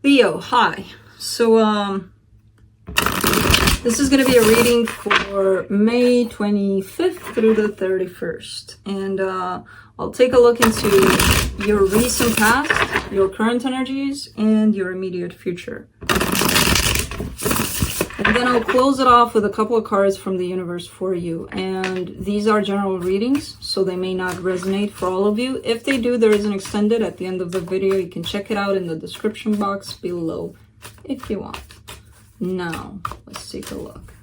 Leo, hi. So this is going to be a reading for May 25th through the 31st. And I'll take a look into your recent past, your current energies, and your immediate future. And then I'll close it off with a couple of cards from the universe for you. And these are general readings, so they may not resonate for all of you. If they do, there is an extended at the end of the video. You can check it out in the description box below if you want. Now, let's take a look.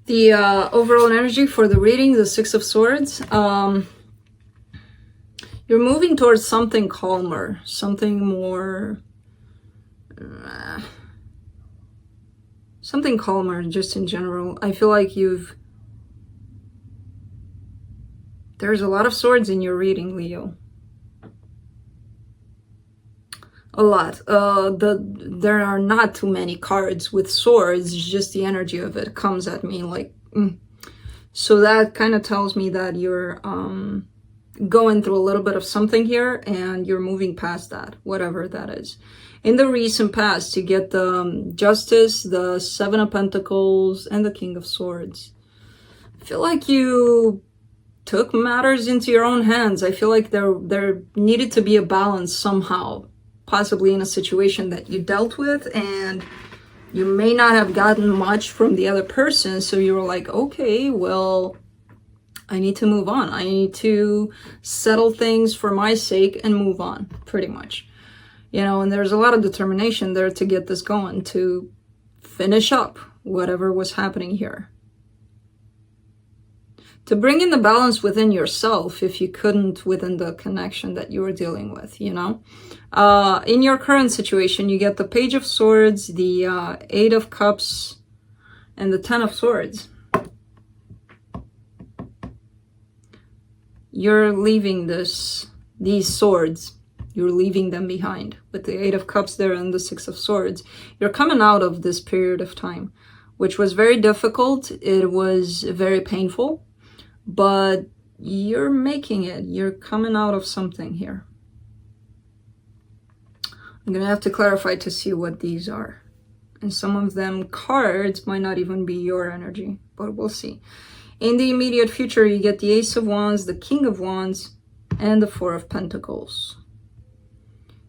The overall energy for the reading, the Six of Swords, you're moving towards something calmer, something more, something calmer just in general. I feel like there's a lot of swords in your reading, Leo. A lot. There are not too many cards with swords, just the energy of it comes at me like So that kind of tells me that you're going through a little bit of something here and you're moving past that, whatever that is. In the recent past, you get the Justice, the Seven of Pentacles, and the King of Swords. I feel like you took matters into your own hands. I feel like there needed to be a balance somehow, possibly in a situation that you dealt with, and you may not have gotten much from the other person, so you were like, okay, well, I need to move on. I need to settle things for my sake and move on, pretty much. You know, and there's a lot of determination there to get this going, to finish up whatever was happening here. To bring in the balance within yourself if you couldn't within the connection that you were dealing with, you know. In your current situation, you get the Page of Swords, the Eight of Cups, and the Ten of Swords. You're leaving these swords. You're leaving them behind. With the Eight of Cups there and the Six of Swords, you're coming out of this period of time, which was very difficult. It was very painful. But you're making it. You're coming out of something here. I'm going to have to clarify to see what these are. And some of them cards might not even be your energy, but we'll see. In the immediate future, you get the Ace of Wands, the King of Wands, and the Four of Pentacles.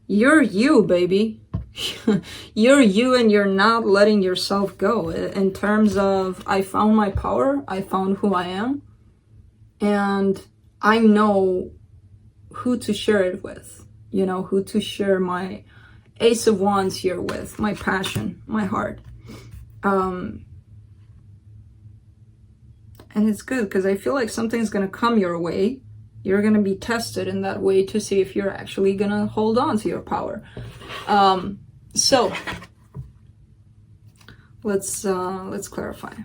You're you, baby. You're you, and you're not letting yourself go. In terms of, I found my power. I found who I am. And I know who to share it with, you know, who to share my Ace of Wands here with, my passion, my heart. And it's good because I feel like something's going to come your way. You're going to be tested in that way to see if you're actually going to hold on to your power. So let's clarify.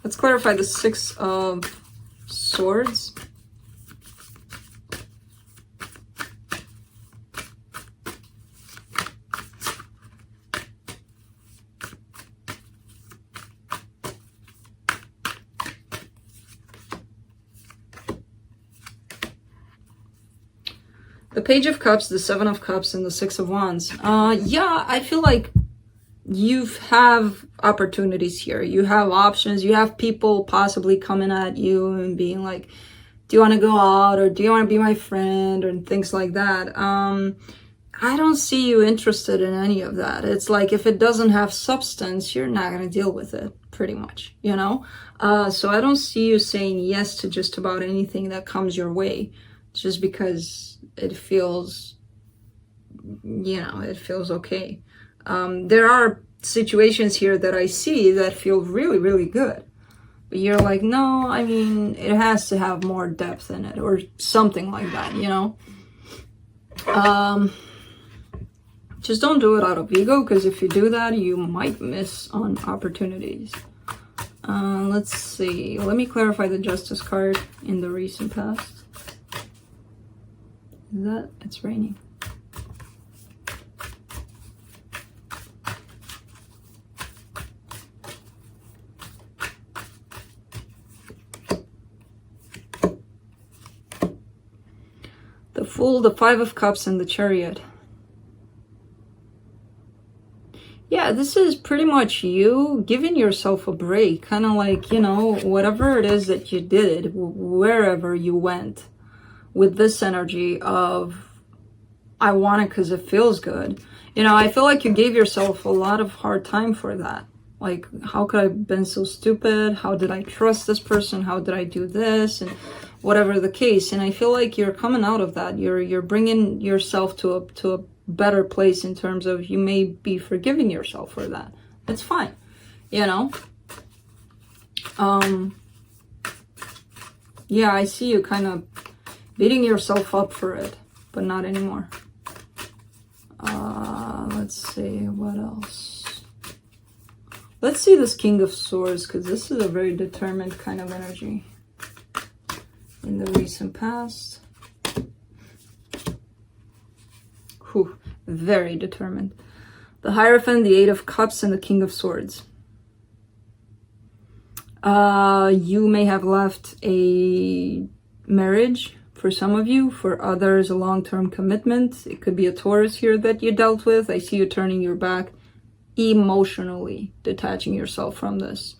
Let's clarify the Six of Swords. The Page of Cups, the Seven of Cups, and the Six of Wands. Yeah, I feel like you have opportunities here. You have options. You have people possibly coming at you and being like, do you want to go out, or do you want to be my friend, or things like that. I don't see you interested in any of that. It's like, if it doesn't have substance, you're not going to deal with it, pretty much, you know. So I don't see you saying yes to just about anything that comes your way, just because it feels, you know, it feels okay. There are situations here that I see that feel really, really good. But you're like, no, I mean, it has to have more depth in it, or something like that, you know? Just don't do it out of ego, because if you do that, you might miss on opportunities. Let's see. Let me clarify the Justice card in the recent past. Is that? It's raining. The Fool, the Five of Cups, and the Chariot. Yeah, this is pretty much you giving yourself a break. Kind of like, you know, whatever it is that you did, wherever you went, with this energy of, I want it because it feels good. You know, I feel like you gave yourself a lot of hard time for that. Like, how could I have been so stupid? How did I trust this person? How did I do this? And whatever the case. And I feel like you're coming out of that. You're bringing yourself to a better place in terms of, you may be forgiving yourself for that. It's fine, you know. Yeah, I see you kind of beating yourself up for it, but not anymore. Let's see what else. Let's see this King of Swords, because this is a very determined kind of energy in the recent past. Whew, very determined. The Hierophant, the Eight of Cups, and the King of Swords. You may have left a marriage for some of you. For others, a long-term commitment. It could be a Taurus here that you dealt with. I see you turning your back, emotionally detaching yourself from this.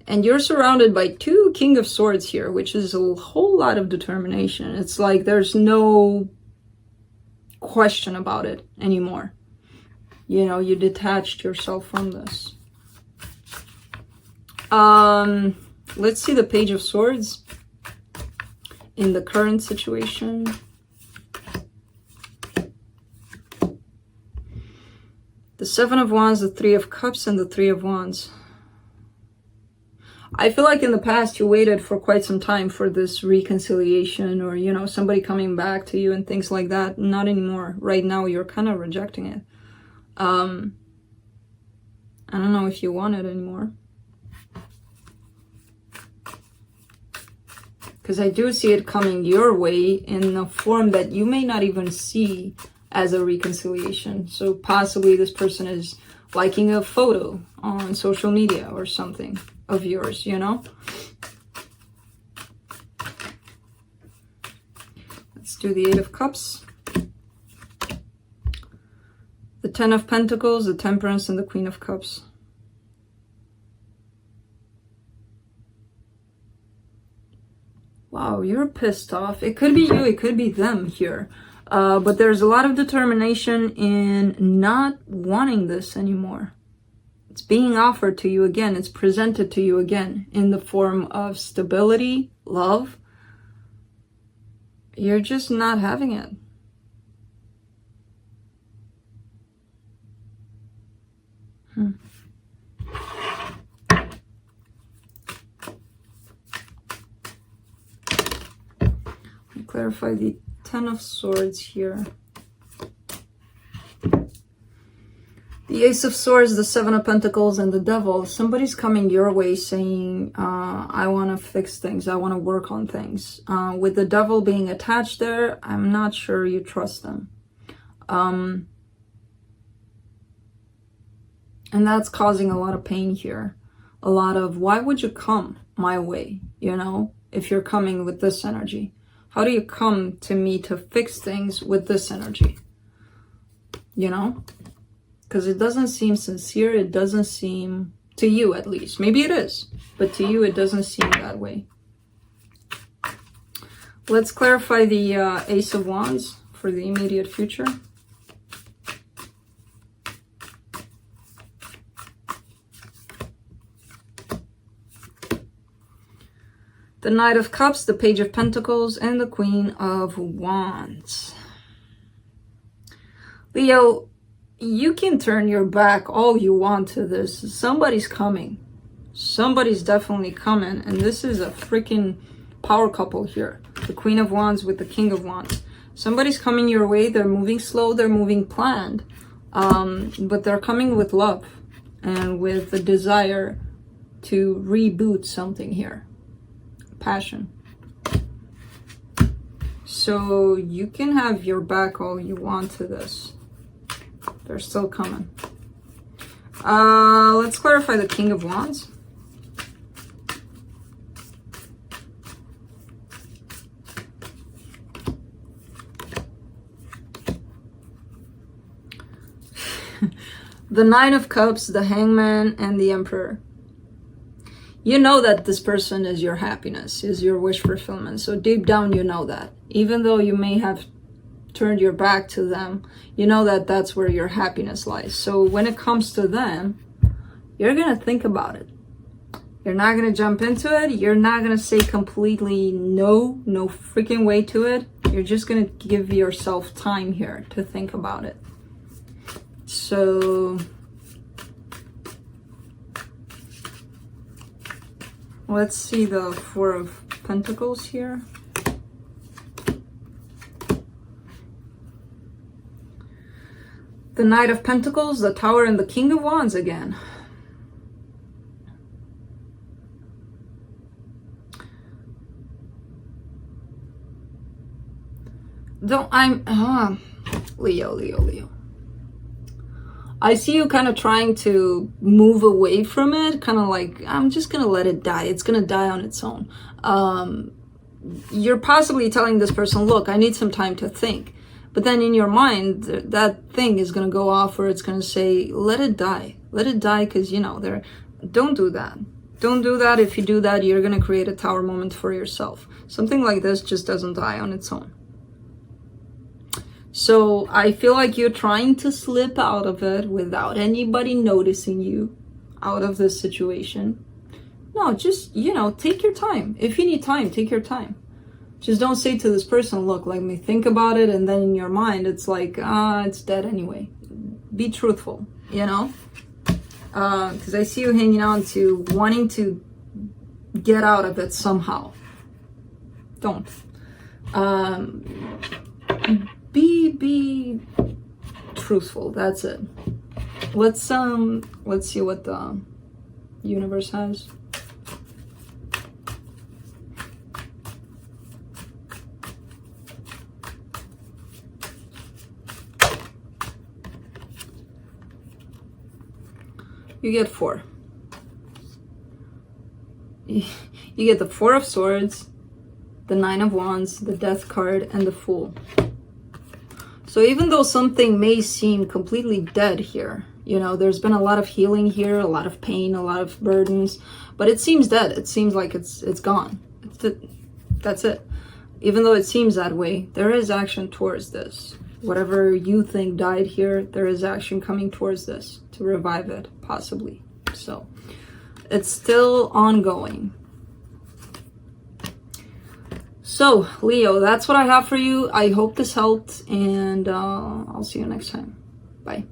And you're surrounded by two King of Swords here, which is a whole lot of determination. It's like there's no question about it anymore. You know, you detached yourself from this. Let's see the Page of Swords in the current situation. The Seven of Wands, the Three of Cups, and the Three of Wands. I feel like in the past you waited for quite some time for this reconciliation, or, you know, somebody coming back to you and things like that. Not anymore. Right now you're kind of rejecting it. I don't know if you want it anymore. Because I do see it coming your way in a form that you may not even see as a reconciliation. So possibly this person is liking a photo on social media or something of yours, you know? Let's do the Eight of Cups. The Ten of Pentacles, the Temperance, and the Queen of Cups. Wow, you're pissed off. It could be you, it could be them here. But there's a lot of determination in not wanting this anymore. It's being offered to you again. It's presented to you again in the form of stability, love. You're just not having it. Clarify the Ten of Swords here. The Ace of Swords, the Seven of Pentacles, and the Devil. Somebody's coming your way saying, I want to fix things. I want to work on things. With the Devil being attached there, I'm not sure you trust them. And that's causing a lot of pain here. A lot of, why would you come my way? You know, if you're coming with this energy. How do you come to me to fix things with this energy? You know? Because it doesn't seem sincere. It doesn't seem, to you at least. Maybe it is. But to you, it doesn't seem that way. Let's clarify the Ace of Wands for the immediate future. The Knight of Cups, the Page of Pentacles, and the Queen of Wands. Leo, you can turn your back all you want to this. Somebody's coming. Somebody's definitely coming. And this is a freaking power couple here. The Queen of Wands with the King of Wands. Somebody's coming your way. They're moving slow. They're moving planned. But they're coming with love and with the desire to reboot something here. Passion. So you can have your back all you want to this. They're still coming. Let's clarify the King of Wands. The Nine of Cups, the Hangman, and the Emperor. You know that this person is your happiness, is your wish fulfillment. So deep down, you know that. Even though you may have turned your back to them, you know that that's where your happiness lies. So when it comes to them, you're going to think about it. You're not going to jump into it. You're not going to say completely no freaking way to it. You're just going to give yourself time here to think about it. So let's see the Four of Pentacles here. The Knight of Pentacles, the Tower, and the King of Wands again. Leo. I see you kind of trying to move away from it, kind of like, I'm just going to let it die. It's going to die on its own. You're possibly telling this person, look, I need some time to think. But then in your mind, that thing is going to go off, or it's going to say, let it die. Let it die, because, you know, don't do that. Don't do that. If you do that, you're going to create a tower moment for yourself. Something like this just doesn't die on its own. So I feel like you're trying to slip out of it without anybody noticing you out of this situation. No, just, you know, take your time. If you need time, take your time. Just don't say to this person, look, let me think about it. And then in your mind, it's like, it's dead anyway. Be truthful, you know? Because I see you hanging on to wanting to get out of it somehow. Don't. Be truthful. That's it. Let's see what the universe has. You get 4. You get the 4 of Swords, the 9 of Wands, the Death card, and the Fool. So even though something may seem completely dead here, you know, there's been a lot of healing here, a lot of pain, a lot of burdens, but it seems dead. It seems like it's gone. That's it. Even though it seems that way, there is action towards this. Whatever you think died here, there is action coming towards this to revive it, possibly. So it's still ongoing. So, Leo, that's what I have for you. I hope this helped, and I'll see you next time. Bye.